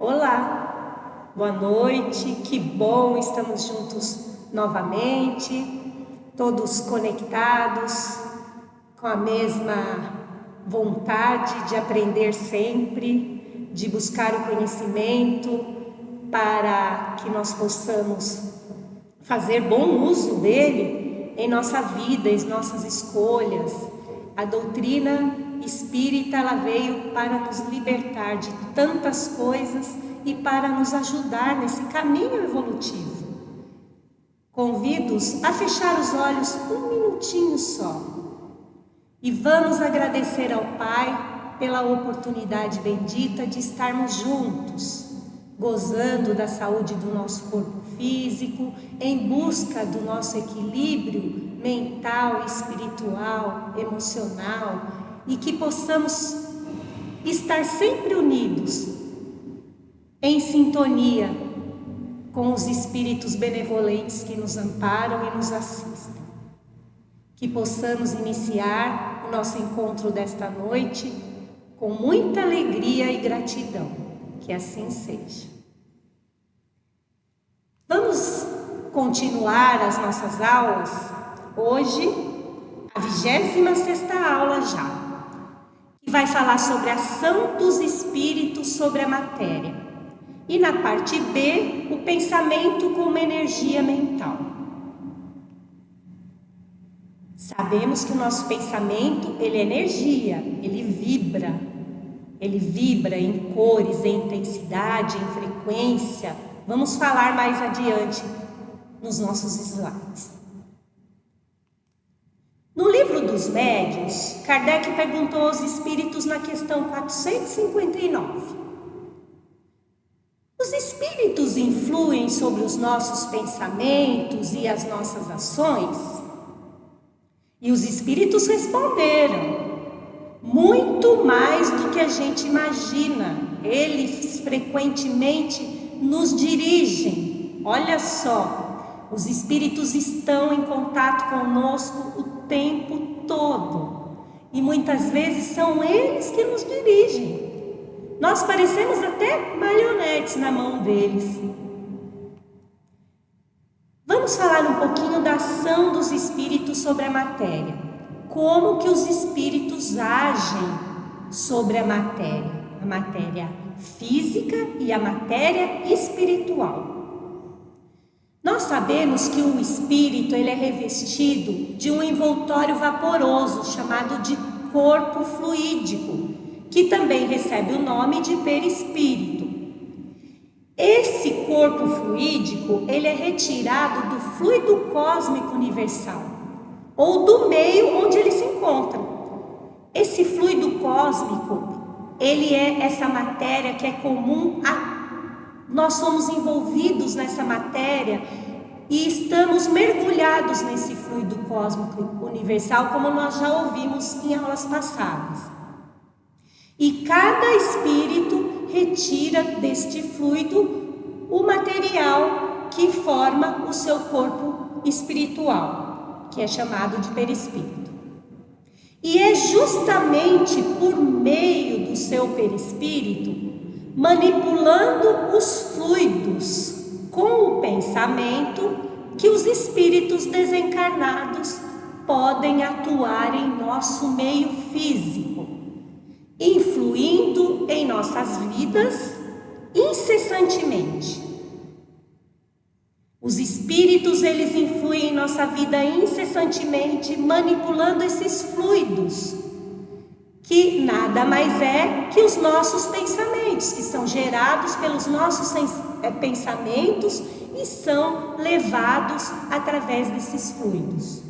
Olá, boa noite, que bom, estamos juntos novamente, todos conectados, com a mesma vontade de aprender sempre, de buscar o conhecimento para que nós possamos fazer bom uso dele em nossa vida, em nossas escolhas. A doutrina espírita, ela veio para nos libertar de tantas coisas e para nos ajudar nesse caminho evolutivo. Convido-os a fechar os olhos um minutinho só e vamos agradecer ao Pai pela oportunidade bendita de estarmos juntos, gozando da saúde do nosso corpo físico, em busca do nosso equilíbrio mental, espiritual, emocional, e que possamos estar sempre unidos, em sintonia com os espíritos benevolentes que nos amparam e nos assistem. Que possamos iniciar o nosso encontro desta noite com muita alegria e gratidão. Que assim seja. Vamos continuar as nossas aulas. Hoje, a 26ª aula já. Que vai falar sobre a ação dos espíritos sobre a matéria. E na parte B, o pensamento como energia mental. Sabemos que o nosso pensamento, ele é energia, ele vibra em cores, em intensidade, em frequência. Vamos falar mais adiante nos nossos slides. No livro dos médiuns, Kardec perguntou aos espíritos na questão 459. Os espíritos influem sobre os nossos pensamentos e as nossas ações? E os espíritos responderam: muito mais do que a gente imagina. Eles frequentemente nos dirigem. Olha só, os espíritos estão em contato conosco o tempo todo. E muitas vezes são eles que nos dirigem. Nós parecemos até marionetes na mão deles. Vamos falar um pouquinho da ação dos espíritos sobre a matéria. Como que os espíritos agem sobre a matéria física e a matéria espiritual. Nós sabemos que o espírito, ele é revestido de um envoltório vaporoso chamado de corpo fluídico, que também recebe o nome de perispírito. Esse corpo fluídico, ele é retirado do fluido cósmico universal, ou do meio onde ele se encontra. Esse fluido cósmico, ele é essa matéria que é comum a nós, somos envolvidos nessa matéria e estamos mergulhados nesse fluido cósmico universal, como nós já ouvimos em aulas passadas. E cada espírito retira deste fluido o material que forma o seu corpo espiritual, que é chamado de perispírito. E é justamente por meio do seu perispírito, manipulando os fluidos com o pensamento, que os espíritos desencarnados podem atuar em nosso meio físico, influindo em nossas vidas incessantemente. Os espíritos, eles influem em nossa vida incessantemente, manipulando esses fluidos, que nada mais é que os nossos pensamentos, que são gerados pelos nossos pensamentos e são levados através desses fluidos.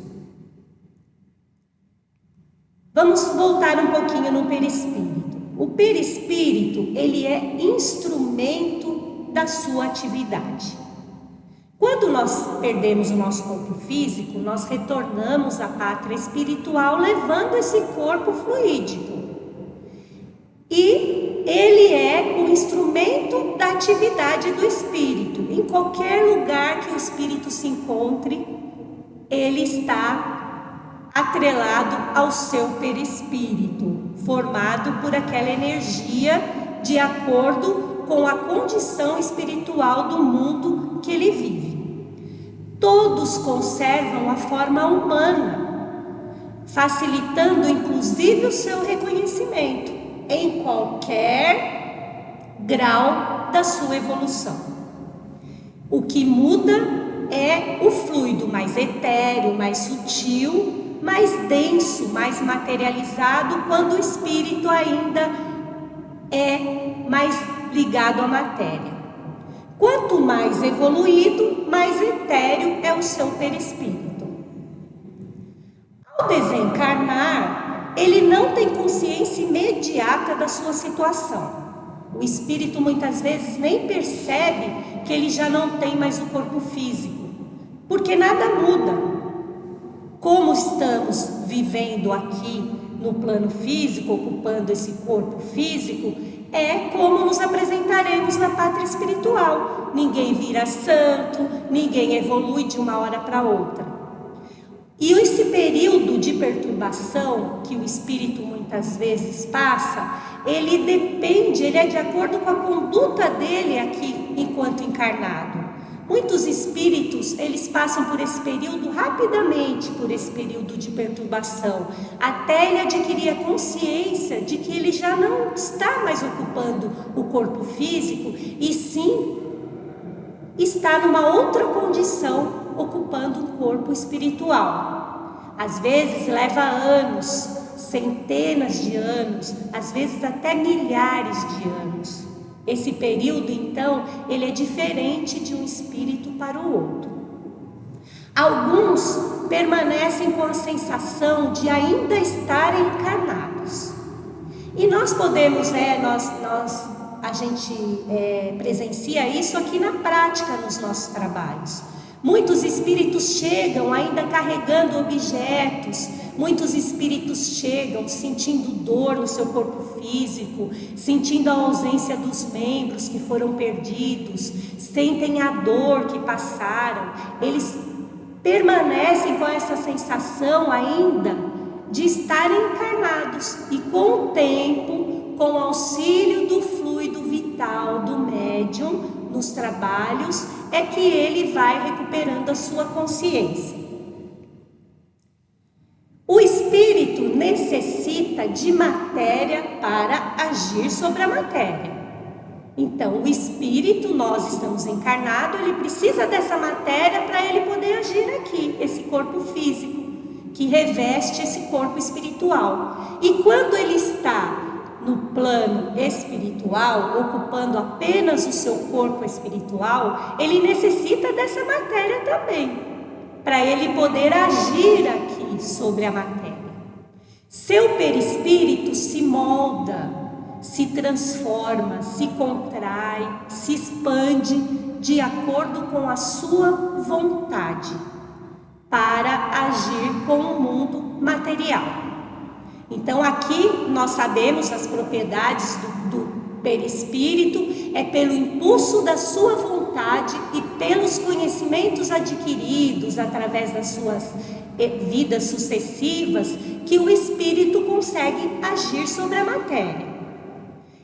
Vamos voltar um pouquinho no perispírito. O perispírito, ele é instrumento da sua atividade. Quando nós perdemos o nosso corpo físico, nós retornamos à pátria espiritual levando esse corpo fluídico. E ele é o instrumento da atividade do espírito. Em qualquer lugar que o espírito se encontre, ele está atrelado ao seu perispírito, formado por aquela energia de acordo com a condição espiritual do mundo que ele vive. Todos conservam a forma humana, facilitando inclusive o seu reconhecimento em qualquer grau da sua evolução. O que muda é o fluido mais etéreo, mais sutil, mais denso, mais materializado, quando o espírito ainda é mais ligado à matéria. Quanto mais evoluído, mais etéreo é o seu perispírito. Ao desencarnar, ele não tem consciência imediata da sua situação. O espírito muitas vezes nem percebe que ele já não tem mais o corpo físico, porque nada muda. Como estamos vivendo aqui no plano físico, ocupando esse corpo físico, é como nos apresentaremos na pátria espiritual. Ninguém vira santo, ninguém evolui de uma hora para outra. E esse período de perturbação que o espírito muitas vezes passa, ele é de acordo com a conduta dele aqui enquanto encarnado. Muitos espíritos, eles passam por esse período rapidamente, por esse período de perturbação, até ele adquirir a consciência de que ele já não está mais ocupando o corpo físico, e sim está numa outra condição, ocupando um corpo espiritual. Às vezes leva anos, centenas de anos, às vezes até milhares de anos. Esse período, então, ele é diferente de um espírito para o outro. Alguns permanecem com a sensação de ainda estarem encarnados. E nós podemos, a gente presencia isso aqui na prática nos nossos trabalhos. Muitos espíritos chegam ainda carregando objetos, muitos espíritos chegam sentindo dor no seu corpo físico, sentindo a ausência dos membros que foram perdidos, sentem a dor que passaram. Eles permanecem com essa sensação ainda de estarem encarnados, e com o tempo, com o auxílio do fluido vital do médium nos trabalhos, é que ele vai recuperando a sua consciência. O espírito necessita de matéria para agir sobre a matéria. Então, o espírito, nós estamos encarnados, ele precisa dessa matéria para ele poder agir aqui, esse corpo físico, que reveste esse corpo espiritual. E quando ele está no plano espiritual, ocupando apenas o seu corpo espiritual, ele necessita dessa matéria também, para ele poder agir aqui sobre a matéria. Seu perispírito se molda, se transforma, se contrai, se expande de acordo com a sua vontade, para agir com o mundo material. Então aqui nós sabemos as propriedades do perispírito, é pelo impulso da sua vontade e pelos conhecimentos adquiridos através das suas vidas sucessivas que o espírito consegue agir sobre a matéria.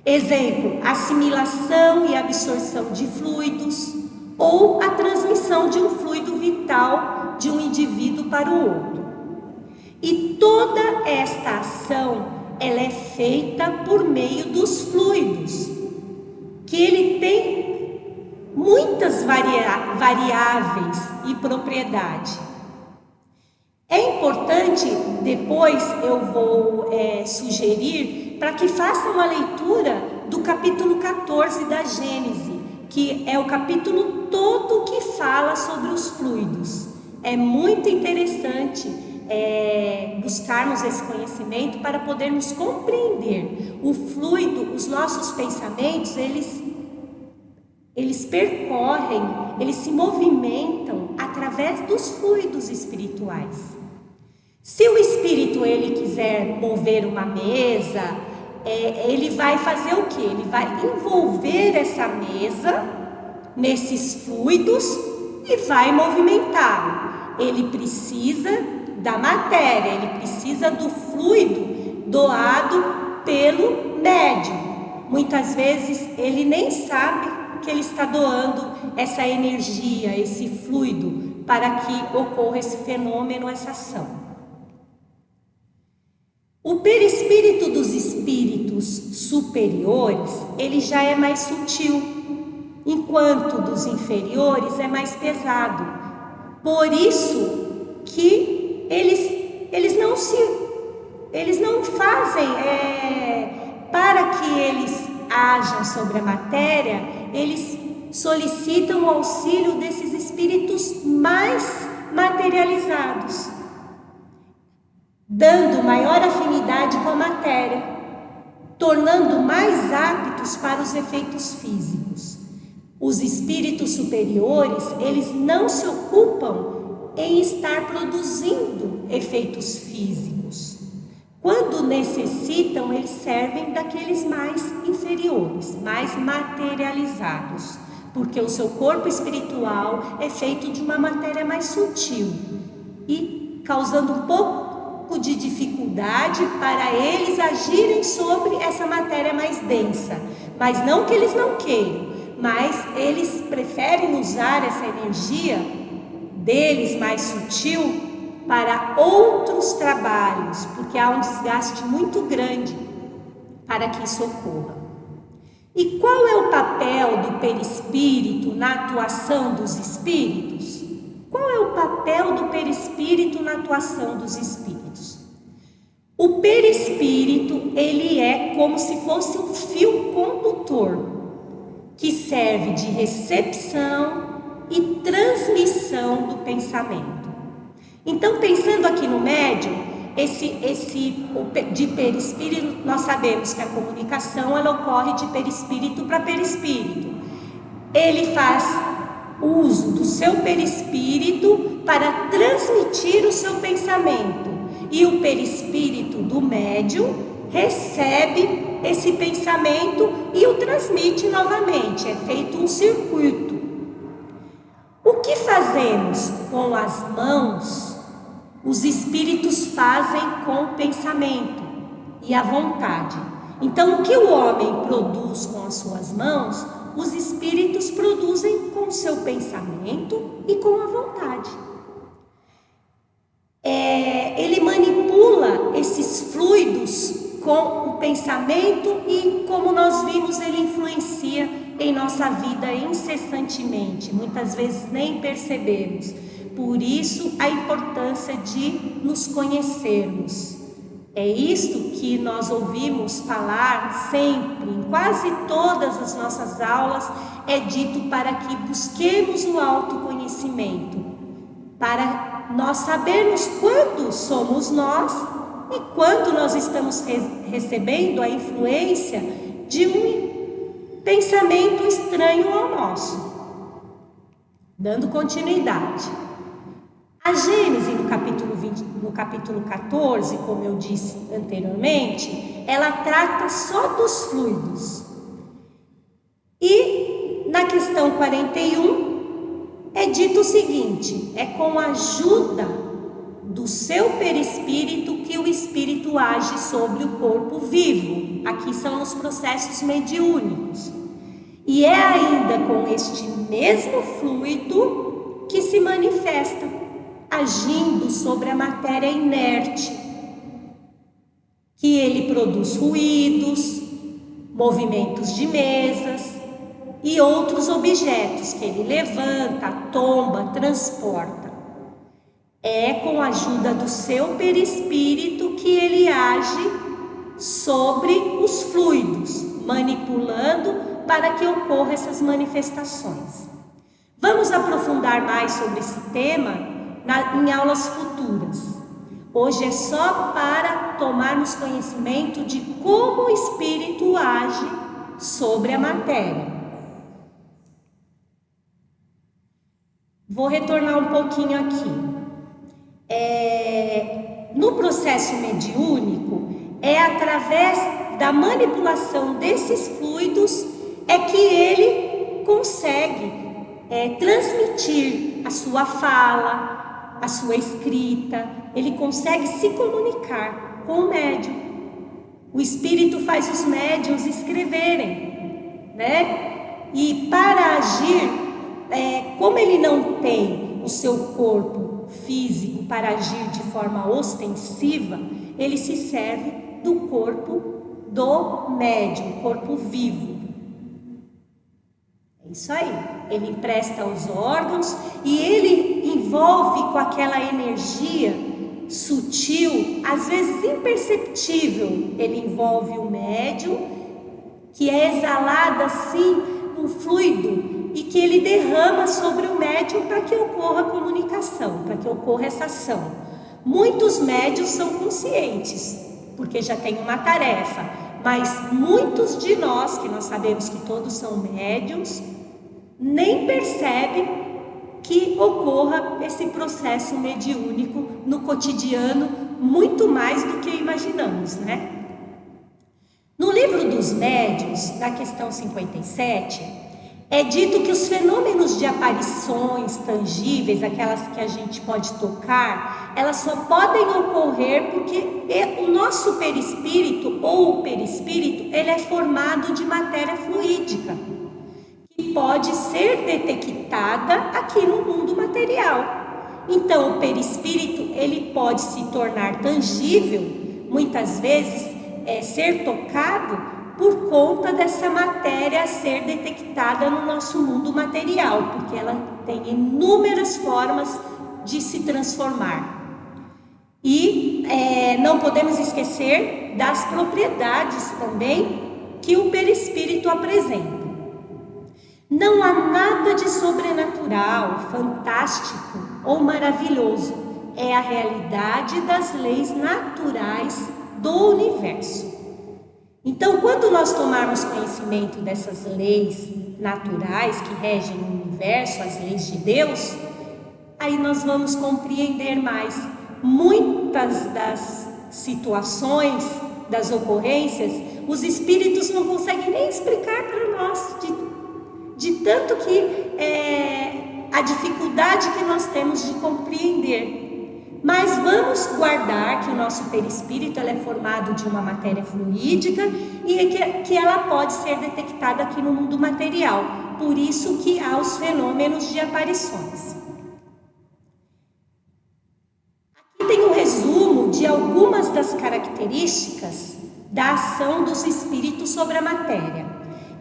Exemplo, assimilação e absorção de fluidos, ou a transmissão de um fluido vital de um indivíduo para o outro. E toda esta ação, ela é feita por meio dos fluidos, que ele tem muitas variáveis e propriedade. É importante, depois eu vou sugerir para que façam a leitura do capítulo 14 da Gênese, que é o capítulo todo que fala sobre os fluidos. É muito interessante buscarmos esse conhecimento para podermos compreender o fluido. Os nossos pensamentos, eles percorrem, eles se movimentam através dos fluidos espirituais. Se o espírito ele quiser mover uma mesa, ele vai fazer o quê? Ele vai envolver essa mesa nesses fluidos e vai movimentá-la. Ele precisa da matéria, ele precisa do fluido doado pelo médium. muitas vezes ele nem sabe que ele está doando essa energia, esse fluido, para que ocorra esse fenômeno, essa ação. O perispírito dos espíritos superiores, ele já é mais sutil, enquanto dos inferiores é mais pesado. Por isso que eles não fazem, para que eles ajam sobre a matéria, eles solicitam o auxílio desses espíritos mais materializados, dando maior afinidade com a matéria, tornando mais aptos para os efeitos físicos. Os espíritos superiores, eles não se ocupam em estar produzindo efeitos físicos. Quando necessitam, eles servem daqueles mais inferiores, mais materializados, porque o seu corpo espiritual é feito de uma matéria mais sutil e causando um pouco de dificuldade para eles agirem sobre essa matéria mais densa. Mas não que eles não queiram, mas eles preferem usar essa energia deles mais sutil para outros trabalhos, porque há um desgaste muito grande para que isso ocorra. E qual é o papel do perispírito na atuação dos espíritos? Qual é o papel do perispírito na atuação dos espíritos? O perispírito, ele é como se fosse um fio condutor, que serve de recepção e transmissão do pensamento. Então, pensando aqui no médium, de perispírito, nós sabemos que a comunicação ela ocorre de perispírito para perispírito. Ele faz uso do seu perispírito para transmitir o seu pensamento. E o perispírito do médium recebe esse pensamento e o transmite novamente. É feito um circuito. O que fazemos com as mãos, os espíritos fazem com o pensamento e a vontade. Então, o que o homem produz com as suas mãos, os espíritos produzem com o seu pensamento e com a vontade. Ele manipula esses fluidos com o pensamento e, como nós vimos, ele influencia em nossa vida incessantemente. Muitas vezes nem percebemos. Por isso, a importância de nos conhecermos. É isto que nós ouvimos falar sempre, em quase todas as nossas aulas, é dito para que busquemos o autoconhecimento, para nós sabermos quando somos nós e quando nós estamos recebendo a influência de um pensamento estranho ao nosso. Dando continuidade. A Gênese, no capítulo 14, como eu disse anteriormente, ela trata só dos fluidos. E na questão 41, é dito o seguinte: é com a ajuda do seu perispírito que o espírito age sobre o corpo vivo. Aqui são os processos mediúnicos. E é ainda com este mesmo fluido que se manifesta, agindo sobre a matéria inerte, que ele produz ruídos, movimentos de mesas e outros objetos que ele levanta, tomba, transporta. É com a ajuda do seu perispírito que ele age sobre os fluidos, manipulando para que ocorram essas manifestações. Vamos aprofundar mais sobre esse tema em aulas futuras. Hoje é só para tomarmos conhecimento de como o espírito age sobre a matéria. Vou retornar um pouquinho aqui. No processo mediúnico, é através da manipulação desses fluidos que ele consegue transmitir a sua fala, a sua escrita, ele consegue se comunicar com o médium. O espírito faz os médiuns escreverem, né? E para agir, como ele não tem o seu corpo físico para agir de forma ostensiva, ele se serve do corpo do médium, corpo vivo. É isso aí. Ele empresta os órgãos e ele envolve com aquela energia sutil, às vezes imperceptível, ele envolve o médium, que é exalada assim um fluido e que ele derrama sobre o médium para que ocorra a comunicação, para que ocorra essa ação. Muitos médiuns são conscientes, porque já tem uma tarefa, mas muitos de nós, que nós sabemos que todos são médiuns, nem percebem que ocorra esse processo mediúnico no cotidiano, muito mais do que imaginamos, né? No livro dos médiuns, na questão 57, é dito que os fenômenos de aparições tangíveis, aquelas que a gente pode tocar, elas só podem ocorrer porque o nosso perispírito ou o perispírito, ele é formado de matéria fluídica, que pode ser detectada aqui no mundo material. Então, o perispírito, ele pode se tornar tangível, muitas vezes ser tocado por conta dessa matéria a ser detectada no nosso mundo material, porque ela tem inúmeras formas de se transformar. E não podemos esquecer das propriedades também que o perispírito apresenta. Não há nada de sobrenatural, fantástico ou maravilhoso. É a realidade das leis naturais do universo. Então, quando nós tomarmos conhecimento dessas leis naturais que regem o universo, as leis de Deus, aí nós vamos compreender mais. Muitas das situações, das ocorrências, os espíritos não conseguem nem explicar para nós, de tanto que a dificuldade que nós temos de compreender. Mas vamos guardar que o nosso perispírito é formado de uma matéria fluídica e que ela pode ser detectada aqui no mundo material. Por isso que há os fenômenos de aparições. Aqui tem um resumo de algumas das características da ação dos espíritos sobre a matéria.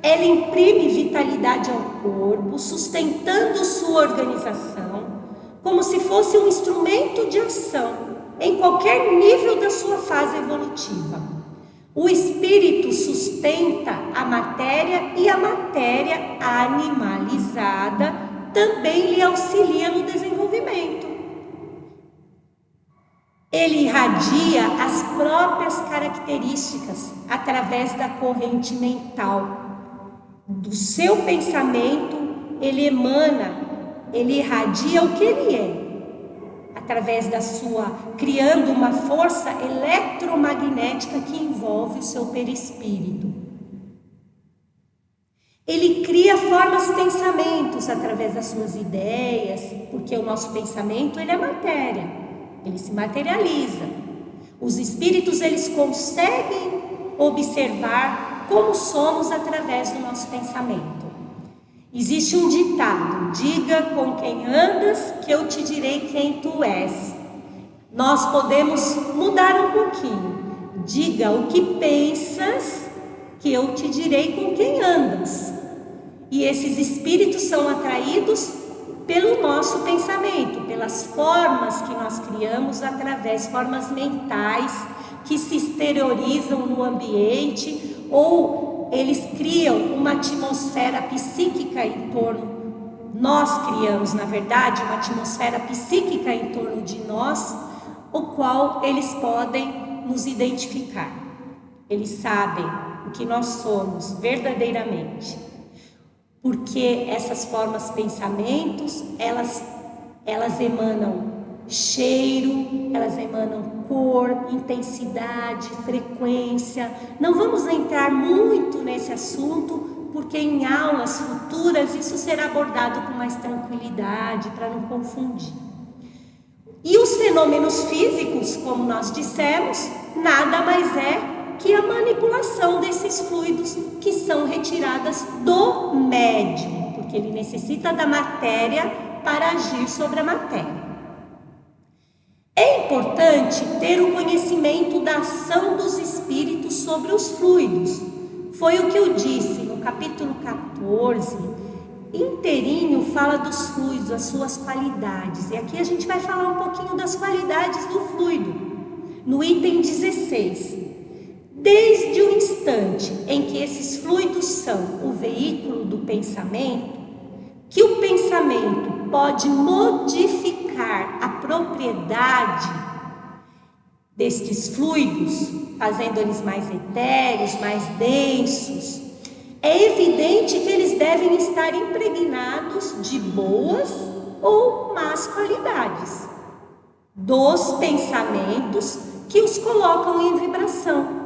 Ela imprime vitalidade ao corpo, sustentando sua organização, como se fosse um instrumento de ação, em qualquer nível da sua fase evolutiva. O espírito sustenta a matéria e a matéria animalizada também lhe auxilia no desenvolvimento. Ele irradia as próprias características através da corrente mental. Do seu pensamento, ele emana, ele irradia o que ele é, através da sua, criando uma força eletromagnética que envolve o seu perispírito. Ele cria formas de pensamentos através das suas ideias, porque o nosso pensamento, ele é matéria, ele se materializa. Os espíritos, eles conseguem observar como somos através do nosso pensamento. Existe um ditado: diga com quem andas, que eu te direi quem tu és. Nós podemos mudar um pouquinho. Diga o que pensas, que eu te direi com quem andas. E esses espíritos são atraídos pelo nosso pensamento, pelas formas que nós criamos através, formas mentais que se exteriorizam no ambiente, ou eles criam uma atmosfera psíquica em torno. Nós criamos, na verdade, uma atmosfera psíquica em torno de nós, o qual eles podem nos identificar. Eles sabem o que nós somos verdadeiramente, porque essas formas pensamentos, elas emanam cheiro, elas emanam cor, intensidade, frequência. Não vamos entrar muito nesse assunto, porque em aulas futuras isso será abordado com mais tranquilidade, para não confundir. E os fenômenos físicos, como nós dissemos, nada mais é aqui a manipulação desses fluidos que são retiradas do médium, porque ele necessita da matéria para agir sobre a matéria. É importante ter o conhecimento da ação dos espíritos sobre os fluidos. Foi o que eu disse no capítulo 14, inteirinho fala dos fluidos, as suas qualidades. E aqui a gente vai falar um pouquinho das qualidades do fluido, no item 16. Desde o instante em que esses fluidos são o veículo do pensamento, que o pensamento pode modificar a propriedade destes fluidos, fazendo eles mais etéreos, mais densos, é evidente que eles devem estar impregnados de boas ou más qualidades, dos pensamentos que os colocam em vibração,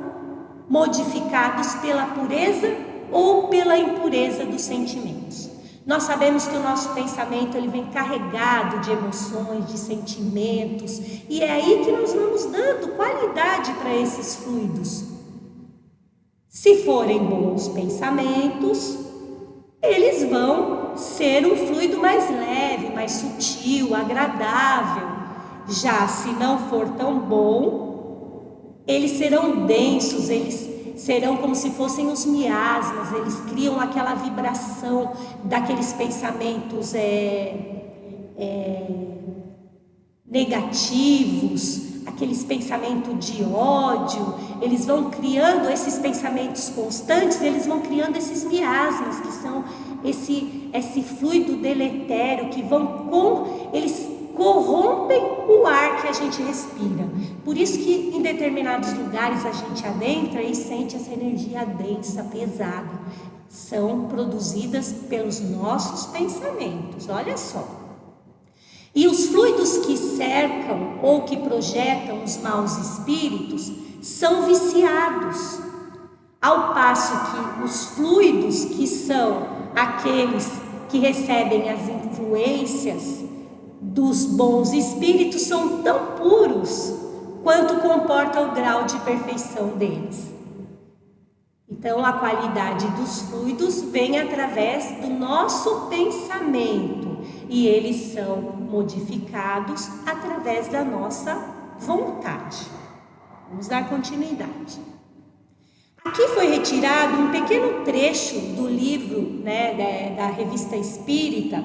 modificados pela pureza ou pela impureza dos sentimentos. Nós sabemos que o nosso pensamento ele vem carregado de emoções, de sentimentos, e é aí que nós vamos dando qualidade para esses fluidos. Se forem bons pensamentos, eles vão ser um fluido mais leve, mais sutil, agradável. Já se não for tão bom, eles serão densos, eles serão como se fossem os miasmas, eles criam aquela vibração daqueles pensamentos negativos, aqueles pensamentos de ódio. Eles vão criando esses pensamentos constantes, eles vão criando esses miasmas, que são esse fluido deletério, que eles corrompem o ar que a gente respira. Por isso que em determinados lugares a gente adentra e sente essa energia densa, pesada. São produzidas pelos nossos pensamentos, olha só. E os fluidos que cercam ou que projetam os maus espíritos são viciados, ao passo que os fluidos que são aqueles que recebem as influências dos bons espíritos são tão puros quanto comporta o grau de perfeição deles. Então, a qualidade dos fluidos vem através do nosso pensamento e eles são modificados através da nossa vontade. Vamos dar continuidade. Aqui foi retirado um pequeno trecho do livro, da Revista Espírita,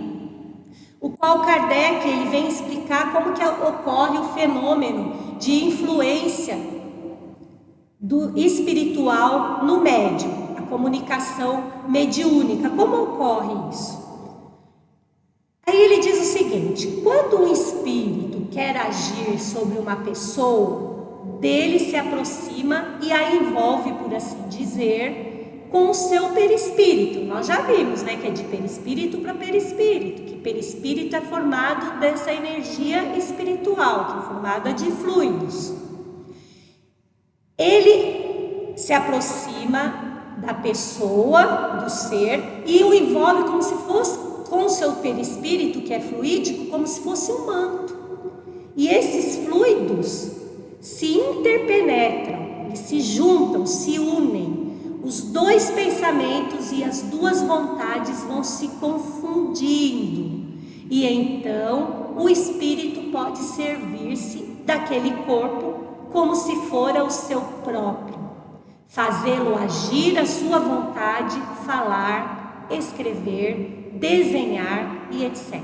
o qual Kardec ele vem explicar como que ocorre o fenômeno de influência do espiritual no médium, a comunicação mediúnica. Como ocorre isso? Aí ele diz o seguinte: quando um espírito quer agir sobre uma pessoa, dele se aproxima e a envolve, por assim dizer, com o seu perispírito. Nós já vimos, que é de perispírito para perispírito, que perispírito é formado dessa energia espiritual, que é formada de fluidos. Ele se aproxima da pessoa, do ser, e o envolve como se fosse, com o seu perispírito, que é fluídico, como se fosse um manto. E esses fluidos se interpenetram, eles se juntam, se unem. Os dois pensamentos e as duas vontades vão se confundindo. E então o espírito pode servir-se daquele corpo como se fora o seu próprio, fazê-lo agir à sua vontade, falar, escrever, desenhar e etc.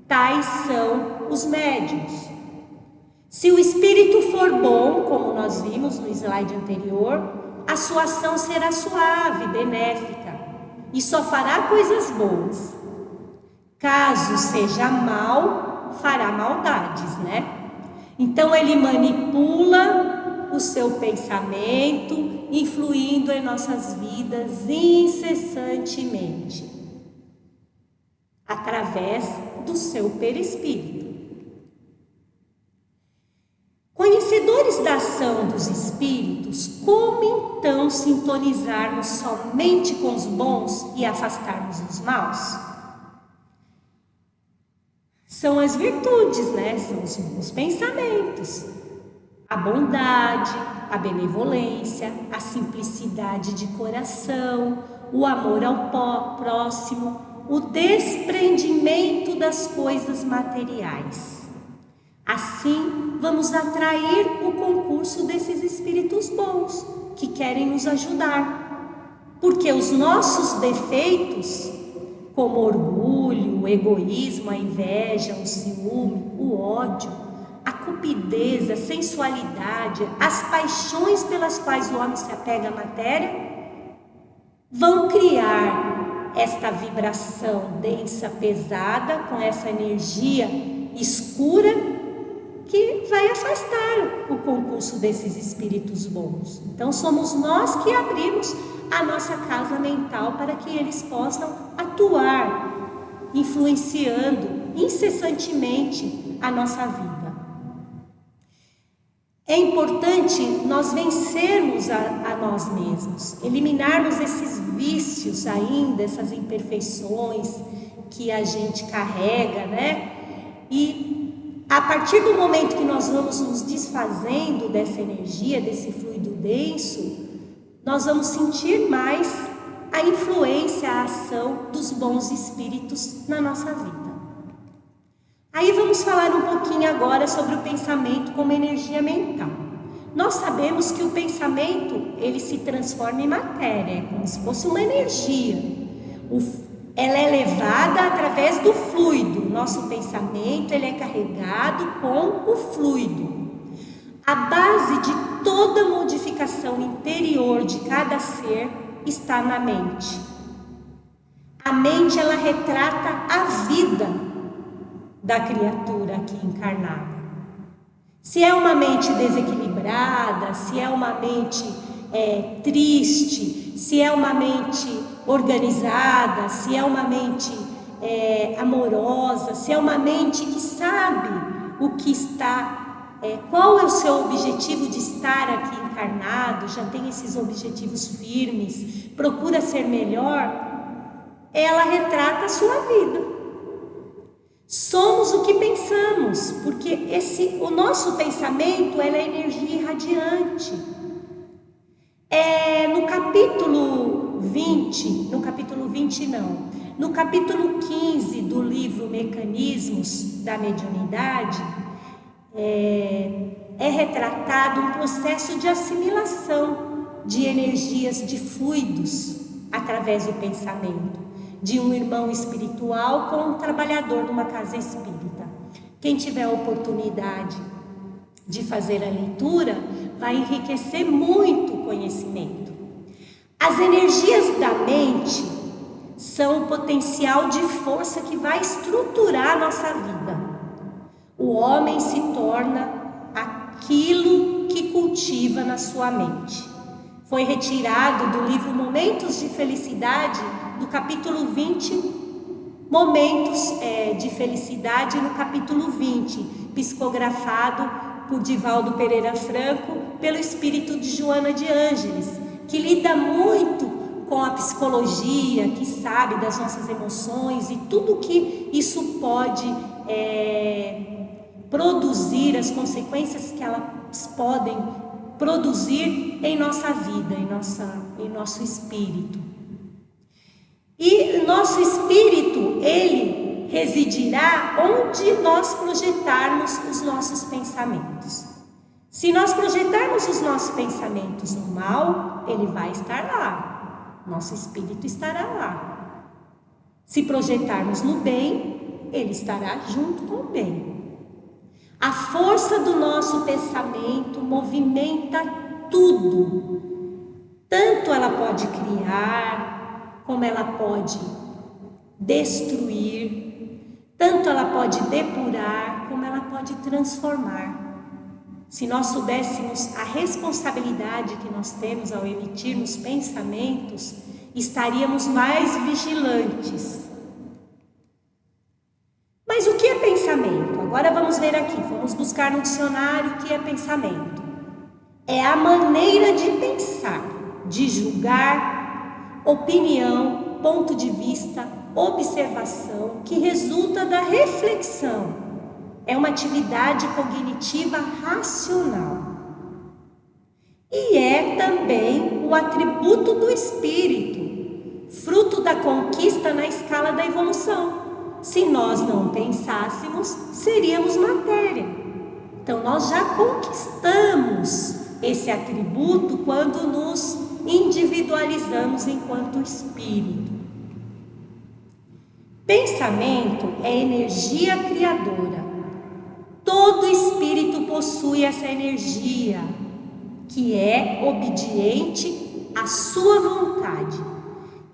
Tais são os médiuns. Se o espírito for bom, como nós vimos no slide anterior, a sua ação será suave, benéfica e só fará coisas boas. Caso seja mal, fará maldades, Então ele manipula o seu pensamento, influindo em nossas vidas incessantemente, através do seu perispírito. Conhecedores da ação dos espíritos, como então sintonizarmos somente com os bons e afastarmos os maus? São as virtudes, são os pensamentos. A bondade, a benevolência, a simplicidade de coração, o amor ao próximo, o desprendimento das coisas materiais. Assim, vamos atrair o concurso desses espíritos bons que querem nos ajudar, porque os nossos defeitos, como o orgulho, o egoísmo, a inveja, o ciúme, o ódio, a cupidez, a sensualidade, as paixões pelas quais o homem se apega à matéria, vão criar esta vibração densa, pesada, com essa energia escura, que vai afastar o concurso desses espíritos bons. Então somos nós que abrimos a nossa casa mental para que eles possam atuar, influenciando incessantemente a nossa vida. É importante nós vencermos a nós mesmos, eliminarmos esses vícios ainda, essas imperfeições que a gente carrega, né? E a partir do momento que nós vamos nos desfazendo dessa energia, desse fluido denso, nós vamos sentir mais a influência, a ação dos bons espíritos na nossa vida. Aí vamos falar um pouquinho agora sobre o pensamento como energia mental. Nós sabemos que o pensamento, ele se transforma em matéria, é como se fosse uma energia. Ela é levada através do fluido. Nosso pensamento, ele é carregado com o fluido. A base de toda modificação interior de cada ser está na mente. A mente, ela retrata a vida da criatura aqui encarnada. Se é uma mente desequilibrada, se é uma mente triste, se é uma mente organizada, se é uma mente amorosa, se é uma mente que sabe o que está, qual é o seu objetivo de estar aqui encarnado, já tem esses objetivos firmes, procura ser melhor, ela retrata a sua vida. Somos o que pensamos, porque o nosso pensamento, ela é energia irradiante. No capítulo 15 do livro Mecanismos da Mediunidade, é retratado um processo de assimilação de energias, de fluidos, através do pensamento, de um irmão espiritual com um trabalhador numa casa espírita. Quem tiver a oportunidade de fazer a leitura, vai enriquecer muito o conhecimento. As energias da mente são o potencial de força que vai estruturar a nossa vida. O homem se torna aquilo que cultiva na sua mente. Foi retirado do livro Momentos de Felicidade, do capítulo 20, Momentos de Felicidade, no capítulo 20, psicografado por Divaldo Pereira Franco, pelo espírito de Joana de Ângeles, que lida muito com a psicologia, que sabe das nossas emoções e tudo que isso pode produzir, as consequências que elas podem produzir em nossa vida, em nosso espírito. E nosso espírito, ele residirá onde nós projetarmos os nossos pensamentos. Se nós projetarmos os nossos pensamentos no mal, ele vai estar lá. Nosso espírito estará lá. Se projetarmos no bem, ele estará junto com o bem. A força do nosso pensamento movimenta tudo. Tanto ela pode criar, como ela pode destruir, tanto ela pode depurar, como ela pode transformar. Se nós soubéssemos a responsabilidade que nós temos ao emitirmos pensamentos, estaríamos mais vigilantes. Mas o que é pensamento? Agora vamos ver aqui, vamos buscar no dicionário o que é pensamento. É a maneira de pensar, de julgar, opinião, ponto de vista, observação, que resulta da reflexão. É uma atividade cognitiva racional. e é também o atributo do espírito, fruto da conquista na escala da evolução. Se nós não pensássemos, seríamos matéria. Então nós já conquistamos esse atributo quando nos individualizamos enquanto espírito. Pensamento é energia criadora. Todo espírito possui essa energia, que é obediente à sua vontade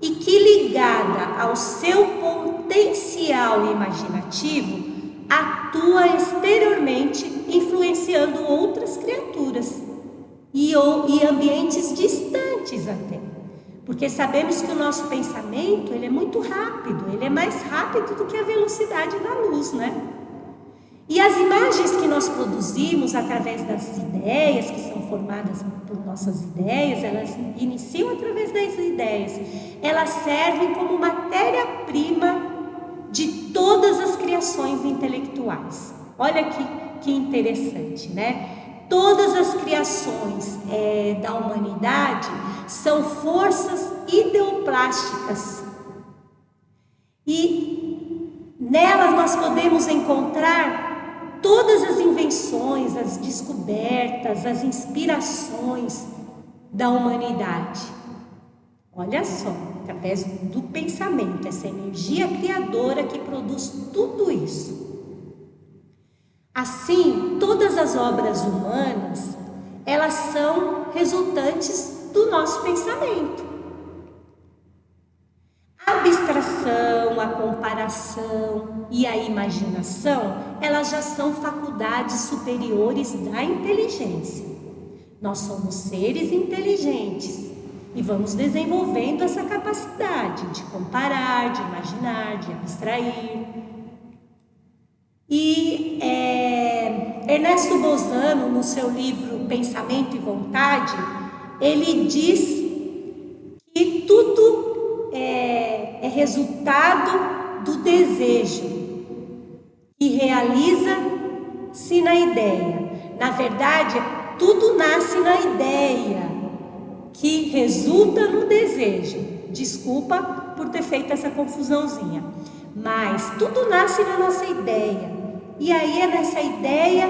e que, ligada ao seu potencial imaginativo, atua exteriormente, influenciando outras criaturas e ambientes distantes até. Porque sabemos que o nosso pensamento ele é muito rápido, ele é mais rápido do que a velocidade da luz, né? E as imagens que nós produzimos através das ideias, que são formadas por nossas ideias, elas iniciam através das ideias, elas servem como matéria-prima de todas as criações intelectuais. Olha que interessante, né? Todas as criações da humanidade são forças ideoplásticas. E nelas nós podemos encontrar todas as invenções, as descobertas, as inspirações da humanidade. Olha só, através do pensamento, essa energia criadora que produz tudo isso. Assim, todas as obras humanas, elas são resultantes do nosso pensamento. A abstração, a comparação e a imaginação, elas já são faculdades superiores da inteligência. Nós somos seres inteligentes e vamos desenvolvendo essa capacidade de comparar, de imaginar, de abstrair. E Ernesto Bozano, no seu livro Pensamento e Vontade, ele diz que tudo é resultado do desejo que realiza-se na ideia. Na verdade, tudo nasce na ideia que resulta no desejo. Desculpa por ter feito essa confusãozinha, mas tudo nasce na nossa ideia. E aí é nessa ideia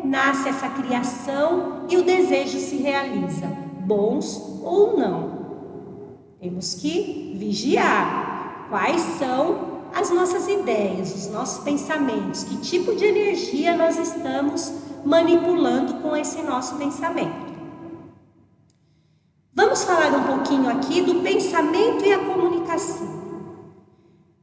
nasce essa criação e o desejo se realiza, bons ou não. Temos que vigiar quais são as nossas ideias, os nossos pensamentos, que tipo de energia nós estamos manipulando com esse nosso pensamento. Vamos falar um pouquinho aqui do pensamento e a comunicação.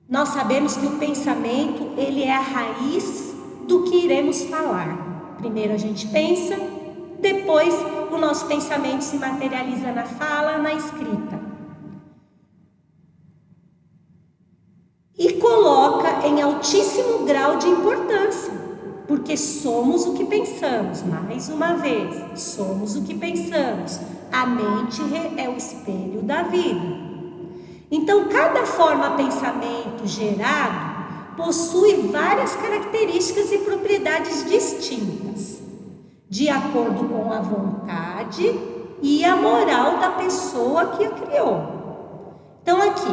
Nós sabemos que o pensamento, ele é a raiz do que iremos falar. Primeiro a gente pensa, depois o nosso pensamento se materializa na fala, na escrita. E coloca em altíssimo grau de importância, porque somos o que pensamos. Mais uma vez, somos o que pensamos. A mente é o espelho da vida. Então, cada forma-pensamento gerado possui várias características e propriedades distintas, de acordo com a vontade e a moral da pessoa que a criou. Então, aqui,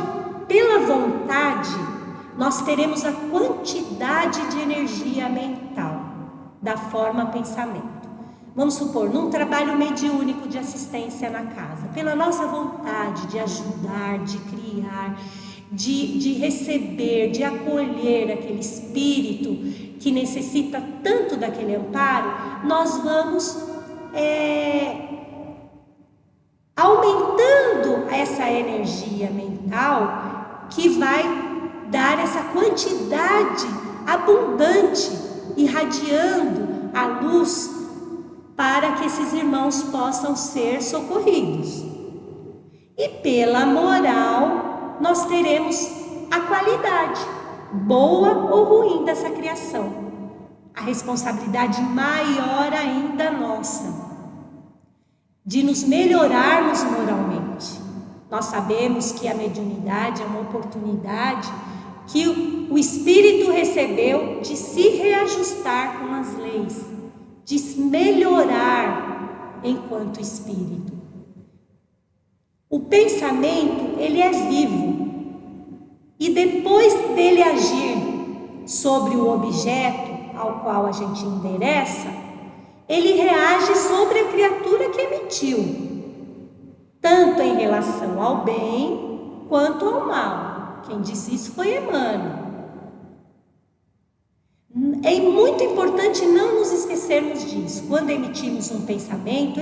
pela vontade, nós teremos a quantidade de energia mental da forma-pensamento. Vamos supor, num trabalho mediúnico de assistência na casa, pela nossa vontade de ajudar, de criar, de receber, de acolher aquele espírito que necessita tanto daquele amparo, nós vamos aumentando essa energia mental que vai dar essa quantidade abundante, irradiando a luz para que esses irmãos possam ser socorridos. E pela moral, nós teremos a qualidade, boa ou ruim, dessa criação. A responsabilidade maior ainda nossa, de nos melhorarmos moralmente. Nós sabemos que a mediunidade é uma oportunidade que o espírito recebeu de se reajustar com as leis, de melhorar enquanto espírito. O pensamento, ele é vivo. E depois dele agir sobre o objeto ao qual a gente endereça, ele reage sobre a criatura que emitiu, tanto em relação ao bem quanto ao mal. Quem disse isso foi Emmanuel. É muito importante não nos esquecermos disso. Quando emitimos um pensamento,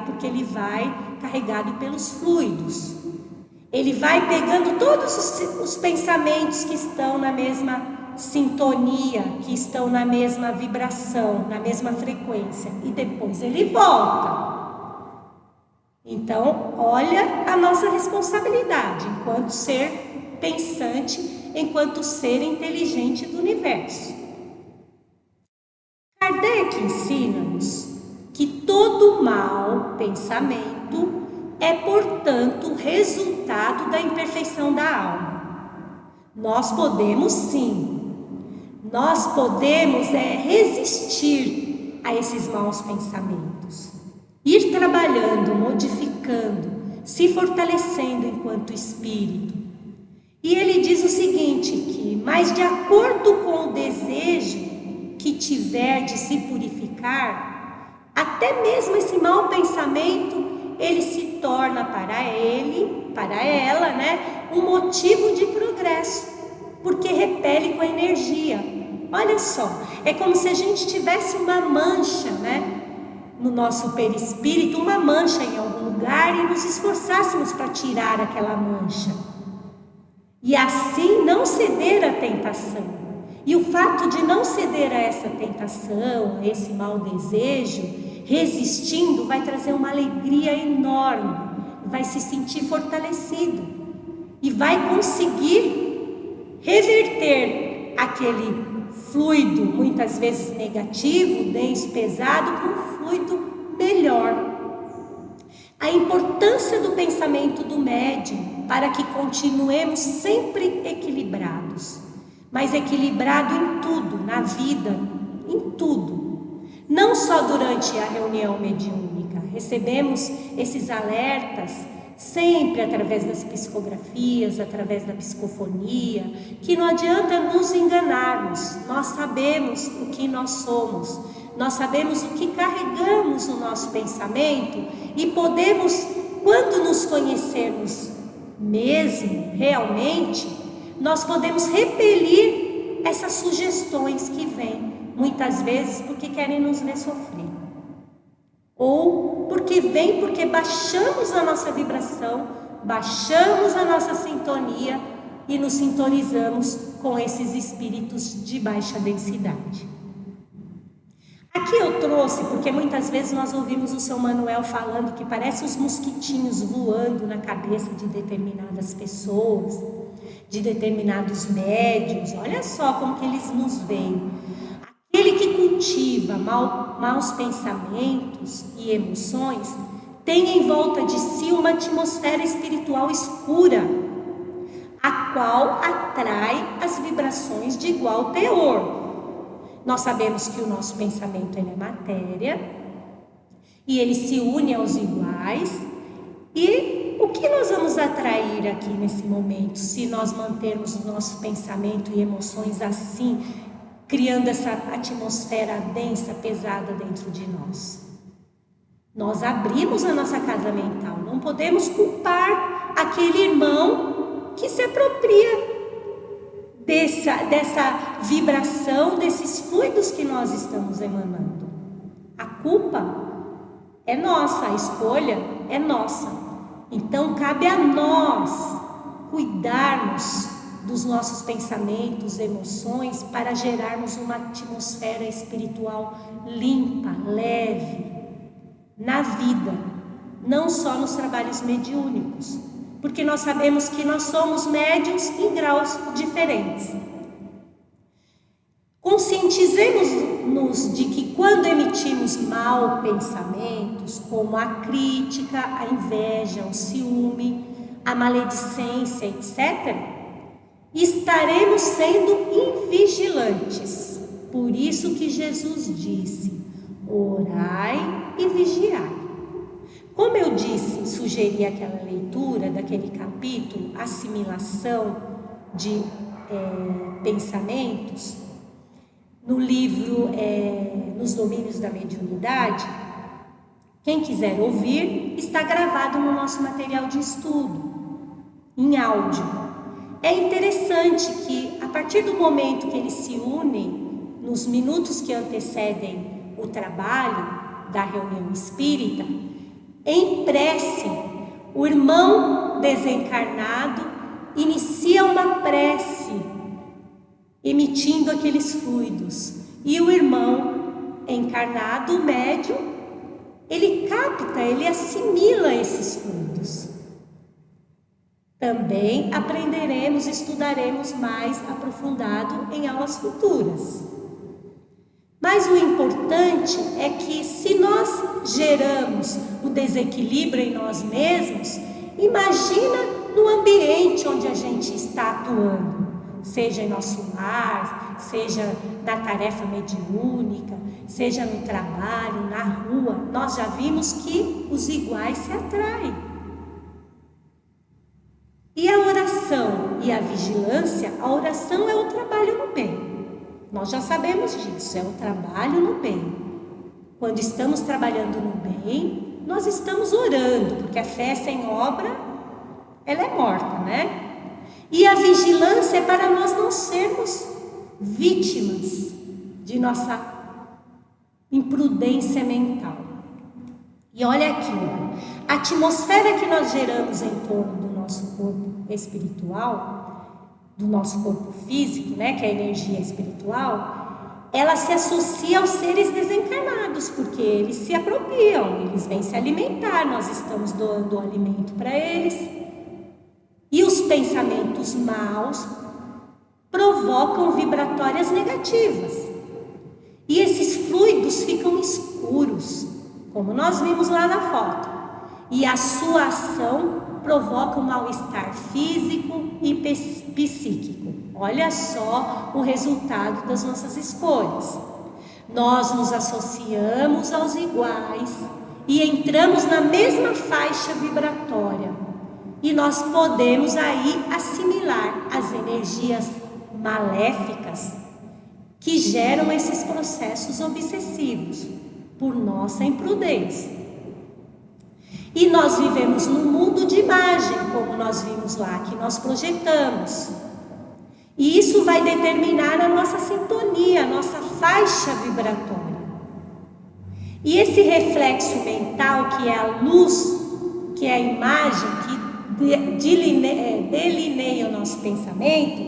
porque ele vai carregado pelos fluidos. Ele vai pegando todos os pensamentos que estão na mesma sintonia, que estão na mesma vibração, na mesma frequência, e depois ele volta. Então, olha a nossa responsabilidade enquanto ser pensante, enquanto ser inteligente do universo. Kardec ensina-nos que todo mau pensamento é, portanto, resultado da imperfeição da alma. Nós podemos resistir a esses maus pensamentos, ir trabalhando, modificando, se fortalecendo enquanto espírito. E ele diz o seguinte, mas de acordo com o desejo que tiver de se purificar, até mesmo esse mau pensamento, ele se torna para ela, um motivo de progresso, porque repele com a energia. Olha só, é como se a gente tivesse uma mancha, no nosso perispírito, uma mancha em algum lugar e nos esforçássemos para tirar aquela mancha. E assim não ceder à tentação. E o fato de não ceder a essa tentação, a esse mau desejo, resistindo, vai trazer uma alegria enorme, vai se sentir fortalecido e vai conseguir reverter aquele fluido, muitas vezes negativo, denso, pesado, para um fluido melhor. A importância do pensamento do médium para que continuemos sempre equilibrados, mas equilibrado em tudo, na vida, em tudo. Não só durante a reunião mediúnica, recebemos esses alertas sempre através das psicografias, através da psicofonia, que não adianta nos enganarmos. Nós sabemos o que nós somos, nós sabemos o que carregamos no nosso pensamento e podemos, quando nos conhecermos mesmo, realmente, nós podemos repelir essas sugestões que vêm, muitas vezes porque querem nos ver sofrer. Ou porque baixamos a nossa vibração, baixamos a nossa sintonia e nos sintonizamos com esses espíritos de baixa densidade. Aqui eu trouxe, porque muitas vezes nós ouvimos o seu Manuel falando que parece os mosquitinhos voando na cabeça de determinadas pessoas, de determinados médiuns. Olha só como que eles nos veem. Aquele que cultiva maus pensamentos e emoções tem em volta de si uma atmosfera espiritual escura, a qual atrai as vibrações de igual teor. Nós sabemos que o nosso pensamento ele é matéria e ele se une aos iguais. E o que nós vamos atrair aqui nesse momento, se nós mantermos o nosso pensamento e emoções assim, criando essa atmosfera densa, pesada dentro de nós? Nós abrimos a nossa casa mental, não podemos culpar aquele irmão que se apropria dessa vibração, desses fluidos que nós estamos emanando. A culpa é nossa, a escolha é nossa. Então cabe a nós cuidarmos dos nossos pensamentos, emoções, para gerarmos uma atmosfera espiritual limpa, leve, na vida, não só nos trabalhos mediúnicos, porque nós sabemos que nós somos médiuns em graus diferentes. Conscientizemos-nos de que quando emitimos mal pensamentos, como a crítica, a inveja, o ciúme, a maledicência, etc., estaremos sendo invigilantes. Por isso que Jesus disse: orai e vigiai. Como eu disse, sugeri aquela leitura daquele capítulo, assimilação de pensamentos, no livro Nos Domínios da Mediunidade. Quem quiser ouvir, está gravado no nosso material de estudo, em áudio. É interessante que, a partir do momento que eles se unem, nos minutos que antecedem o trabalho da reunião espírita, em prece, o irmão desencarnado inicia uma prece, emitindo aqueles fluidos. E o irmão encarnado, o médium, ele capta, ele assimila esses fluidos. Também aprenderemos, estudaremos mais aprofundado em aulas futuras. Mas o importante é que, se nós geramos o desequilíbrio em nós mesmos, imagina no ambiente onde a gente está atuando, seja em nosso lar, seja na tarefa mediúnica, seja no trabalho, na rua. Nós já vimos que os iguais se atraem. E a oração e a vigilância, a oração é o trabalho no bem. Nós já sabemos disso, é o trabalho no bem. Quando estamos trabalhando no bem, nós estamos orando, porque a fé sem obra, ela é morta, né? E a vigilância é para nós não sermos vítimas de nossa imprudência mental. E olha aqui, a atmosfera que nós geramos em torno do nosso corpo espiritual, do nosso corpo físico, né, que é a energia espiritual, ela se associa aos seres desencarnados, porque eles se apropriam, eles vêm se alimentar, nós estamos doando alimento para eles. E os pensamentos maus provocam vibratórias negativas. E esses fluidos ficam escuros, como nós vimos lá na foto. E a sua ação provoca um mal-estar físico e psíquico. Olha só o resultado das nossas escolhas. Nós nos associamos aos iguais e entramos na mesma faixa vibratória. E nós podemos aí assimilar as energias maléficas que geram esses processos obsessivos por nossa imprudência. E nós vivemos num mundo de imagem, como nós vimos lá, que nós projetamos. E isso vai determinar a nossa sintonia, a nossa faixa vibratória. E esse reflexo mental, que é a luz, que é a imagem que delineia o nosso pensamento,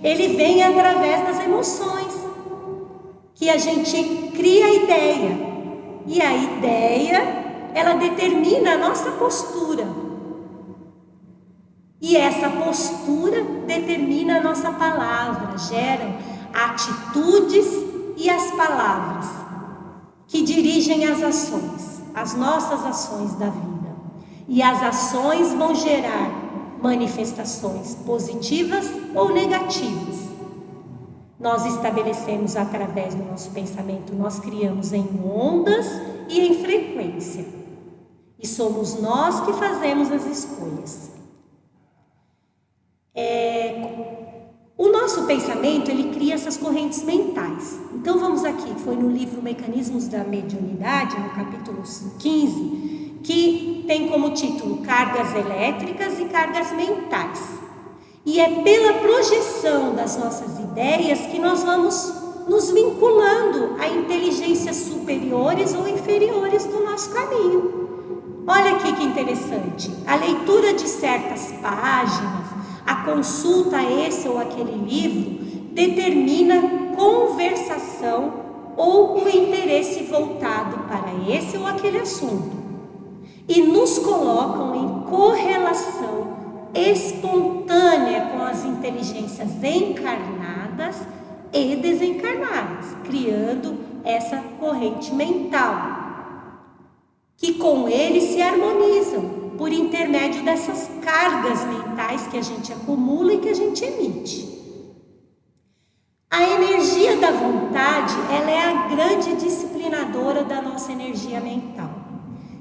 ele vem através das emoções, que a gente cria a ideia. E a ideia, ela determina a nossa postura. E essa postura determina a nossa palavra, geram atitudes e as palavras que dirigem as ações, as nossas ações da vida. E as ações vão gerar manifestações positivas ou negativas. Nós estabelecemos através do nosso pensamento, nós criamos em ondas e em frequência. E somos nós que fazemos as escolhas. O nosso pensamento, ele cria essas correntes mentais. Então vamos aqui, foi no livro Mecanismos da Mediunidade, no capítulo 15, que tem como título Cargas Elétricas e Cargas Mentais. E é pela projeção das nossas ideias que nós vamos nos vinculando a inteligências superiores ou inferiores do nosso caminho. Olha aqui que interessante, a leitura de certas páginas, a consulta a esse ou aquele livro, determina conversação ou o interesse voltado para esse ou aquele assunto. E nos colocam em correlação espontânea com as inteligências encarnadas e desencarnadas, criando essa corrente mental, que com eles se harmonizam por intermédio dessas cargas mentais que a gente acumula e que a gente emite. A energia da vontade vontade, ela é a grande disciplinadora da nossa energia mental.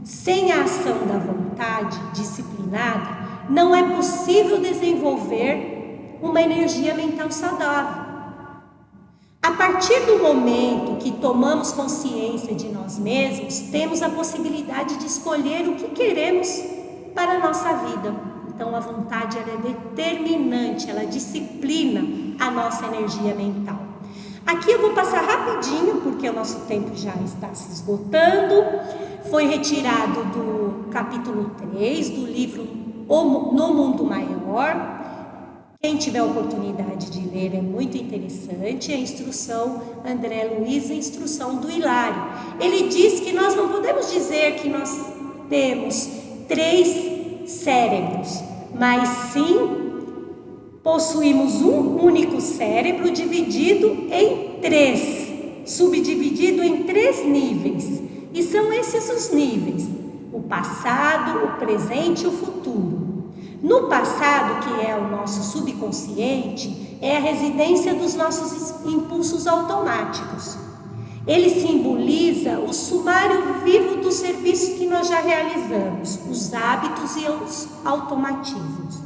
Sem a ação da vontade disciplinada, não é possível desenvolver uma energia mental saudável. A partir do momento que tomamos consciência de nós mesmos, temos a possibilidade de escolher o que queremos para a nossa vida. Então a vontade ela é determinante, ela disciplina a nossa energia mental. Aqui eu vou passar rapidinho, porque o nosso tempo já está se esgotando. Foi retirado do capítulo 3 do livro No Mundo Maior. Quem tiver a oportunidade de ler é muito interessante. A instrução André Luiz, a instrução do Hilário. Ele diz que nós não podemos dizer que nós temos 3 cérebros, mas sim possuímos um único cérebro dividido em 3, subdividido em 3 níveis. E são esses os níveis: o passado, o presente e o futuro. No passado, que é o nosso subconsciente, é a residência dos nossos impulsos automáticos. Ele simboliza o sumário vivo dos serviços que nós já realizamos, os hábitos e os automatismos.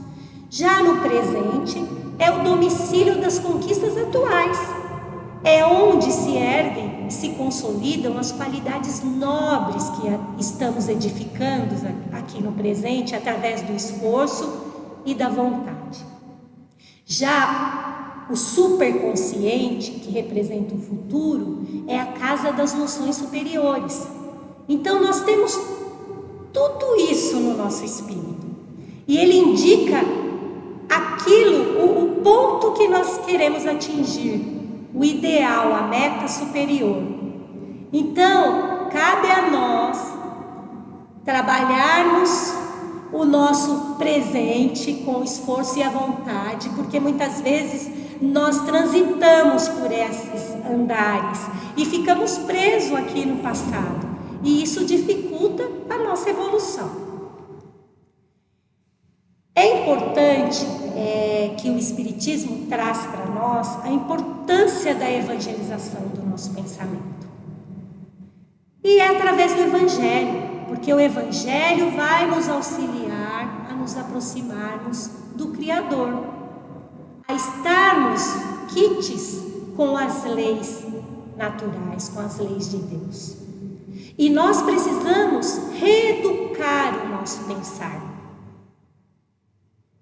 Já no presente, é o domicílio das conquistas atuais. É onde se erguem e se consolidam as qualidades nobres que estamos edificando aqui no presente através do esforço e da vontade. Já o superconsciente, que representa o futuro, é a casa das noções superiores. Então nós temos tudo isso no nosso espírito. E ele indica aquilo, o ponto que nós queremos atingir, o ideal, a meta superior. Então, cabe a nós trabalharmos o nosso presente com esforço e a vontade, porque muitas vezes nós transitamos por esses andares e ficamos presos aqui no passado, e isso dificulta a nossa evolução. É importante que o Espiritismo traz para nós a importância da evangelização do nosso pensamento. E é através do Evangelho, porque o Evangelho vai nos auxiliar a nos aproximarmos do Criador, a estarmos quites com as leis naturais, com as leis de Deus. E nós precisamos reeducar o nosso pensar,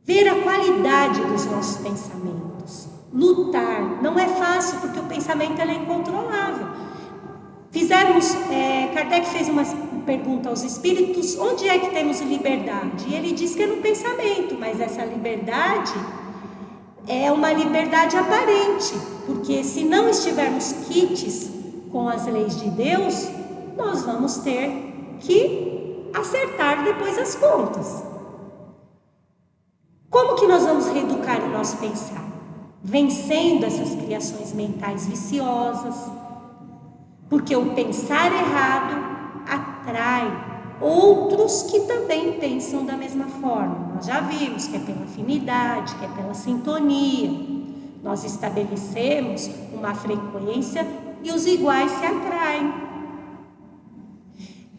ver a qualidade dos nossos pensamentos, lutar. Não é fácil, porque o pensamento é incontrolável. Kardec fez uma pergunta aos espíritos: onde é que temos liberdade? E ele diz que é no pensamento, mas essa liberdade é uma liberdade aparente, porque se não estivermos quites com as leis de Deus, nós vamos ter que acertar depois as contas. Como que nós vamos reeducar o nosso pensar? Vencendo essas criações mentais viciosas, porque o pensar errado atrai outros que também pensam da mesma forma. Nós já vimos que é pela afinidade, que é pela sintonia. Nós estabelecemos uma frequência e os iguais se atraem.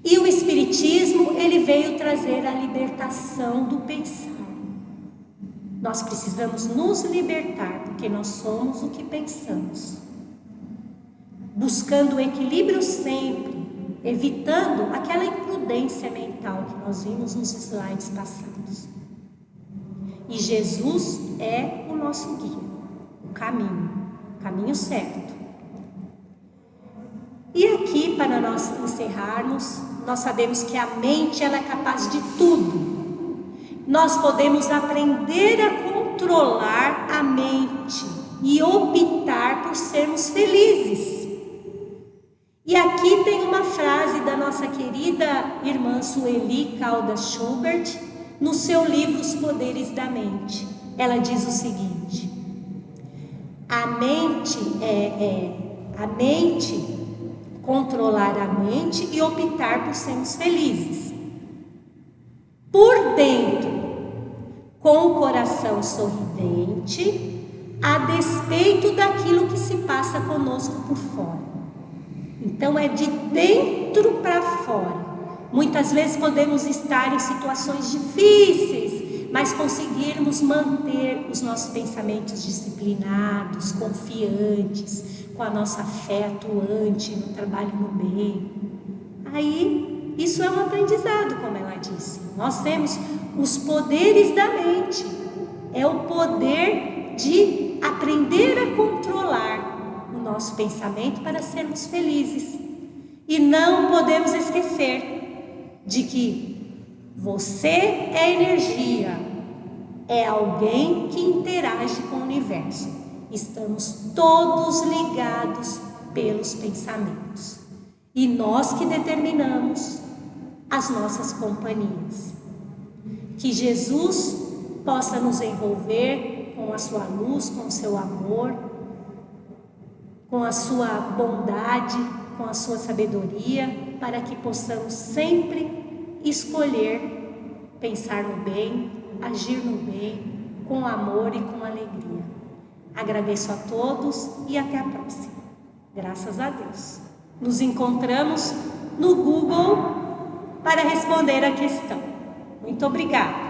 E o Espiritismo, ele veio trazer a libertação do pensar. Nós precisamos nos libertar, porque nós somos o que pensamos. Buscando o equilíbrio sempre, evitando aquela imprudência mental que nós vimos nos slides passados. E Jesus é o nosso guia, o caminho certo. E aqui, para nós encerrarmos, nós sabemos que a mente ela é capaz de tudo. Nós podemos aprender a controlar a mente e optar por sermos felizes. E aqui tem uma frase da nossa querida irmã Sueli Caldas Schubert, no seu livro Os Poderes da Mente. Ela diz o seguinte: controlar a mente e optar por sermos felizes. Por dentro, com o coração sorridente, a despeito daquilo que se passa conosco por fora. Então é de dentro para fora. Muitas vezes podemos estar em situações difíceis, mas conseguirmos manter os nossos pensamentos disciplinados, confiantes, com a nossa fé atuante no trabalho no bem. Aí, isso é um aprendizado, como ela disse. Nós temos os poderes da mente. É o poder de aprender a controlar o nosso pensamento para sermos felizes. E não podemos esquecer de que você é energia, é alguém que interage com o universo. Estamos todos ligados pelos pensamentos. E nós que determinamos as nossas companhias. Que Jesus possa nos envolver com a sua luz, com o seu amor, com a sua bondade, com a sua sabedoria, para que possamos sempre escolher pensar no bem, agir no bem, com amor e com alegria. Agradeço a todos e até a próxima. Graças a Deus. Nos encontramos no Google para responder a questão. Muito obrigada.